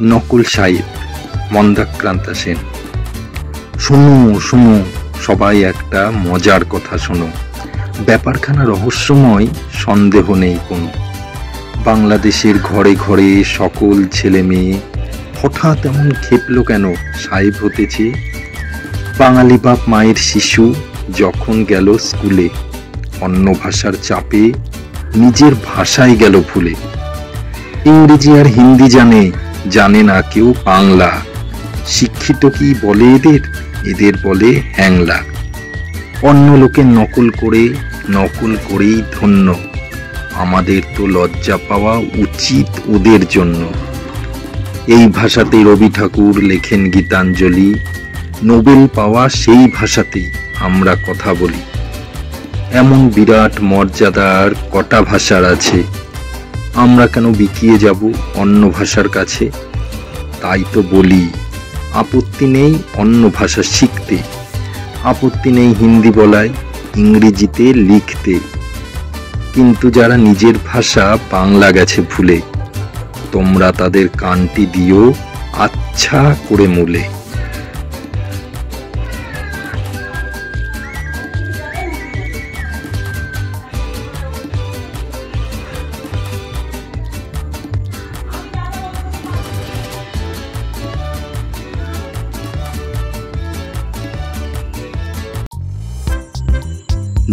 নকুল সাহেব, মন্দাক্রান্তা সেন। শোনো শোনো সবাই, একটা মজার কথা শোনো। ব্যাপারখানা রহস্যময়, সন্দেহ নেই কোনো। বাংলাদেশের ঘরে ঘরে সকল ছেলে মেয়ে হঠাৎ এমন খেপলো কেন সাহেব হতেছে? বাঙালি বাপ মায়ের শিশু যখন গেল স্কুলে, অন্য ভাষার চাপে নিজের ভাষায় গেল ভুলে। ইংরেজি আর হিন্দি জানে না কেউ বাংলা। শিক্ষিত কি বলে এদের বলে হ্যাংলা। অন্য লোকের নকল করেই ধন্য। আমাদের তো লজ্জা পাওয়া উচিত ওদের জন্য। এই ভাষাতে রবি ঠাকুর লেখেন গীতাঞ্জলি। নোবেল পাওয়া সেই ভাষাতেই আমরা কথা বলি। এমন বিরাট মর্যাদার কটা ভাষার আছে, আমরা কেন বিকিয়ে যাব অন্য ভাষার কাছে? তাই তো বলি, আপত্তি নেই অন্য ভাষা শিখতে, আপত্তি নেই হিন্দি বলায়, ইংরেজিতে লিখতে। কিন্তু যারা নিজের ভাষা বাংলা গেছে ভুলে, তোমরা তাদের কানটি দিও আচ্ছা করে মূলে।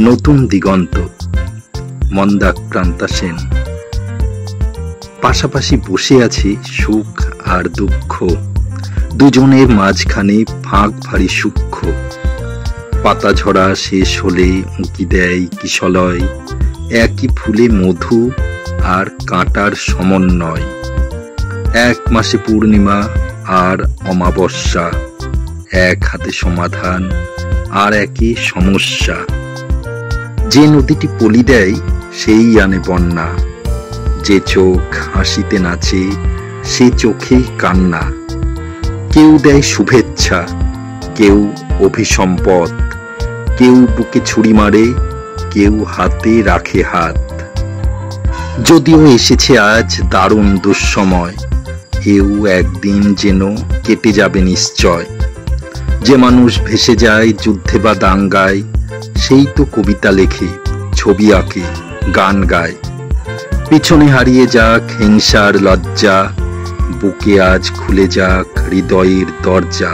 নতুন দিগন্ত, মন্দাক্রান্তা সেন। পাশাপাশি বসে আছি সুখ আর দুঃখ, দুজনের মাঝখানে ফাঁক ভারী সূক্ষ্ম। পাতা ঝরা শেষ হলে উঁকি দেয় কিশলয়, একই ফুলে মধু আর কাঁটার সমন্বয়। এক মাসে পূর্ণিমা আর অমাবস্যা, এক হাতে সমাধান আর একই সমস্যা। যে নদীটি পলি দেয় সেই আনে বন্যা, যে চোখ হাসিতে নাচে সে চোখেই কান্না। কেউ দেয় শুভেচ্ছা, কেউ অভিসম্পদ, কেউ বুকে ছুরি মারে, কেউ হাতে রাখে হাত। যদিও এসেছে আজ দারুণ দুঃসময়, এও একদিন যেন কেটে যাবে নিশ্চয়। যে মানুষ ভেসে যায় যুদ্ধে বা দাঙ্গায়, সেই তো কবিতা লেখে, ছবি আঁকে, গান গায়। পিছনে হারিয়ে যাক হিংসার লজ্জা, বুকে আজ খুলে যাক হৃদয়ের দরজা।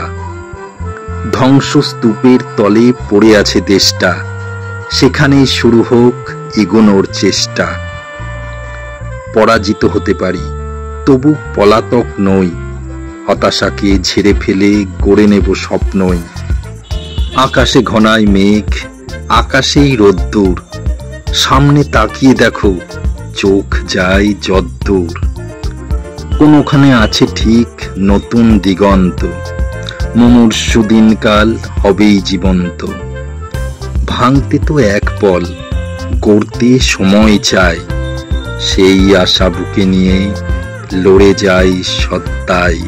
ধ্বংসস্তূপের তলে পড়ে আছে দেশটা, সেখানেই শুরু হোক এগোনোর চেষ্টা। পরাজিত হতে পারি, তবু পলাতক নই। হতাশাকে ঝেড়ে ফেলে গড়ে নেব স্বপ্নই। আকাশে ঘনায় মেঘ, আকাশেই রোদ্দুর। সামনে তাকিয়ে দেখো, চোখ যায় যদ্দূর। কোনখানে আছে ঠিক নতুন দিগন্ত, মুমূর্ষু দিনকাল হবেই জীবন্ত। ভাঙতে তো এক পল, গড়তে সময় চাই। সেই আশা বুকে নিয়ে লড়ে যাই সত্তায়।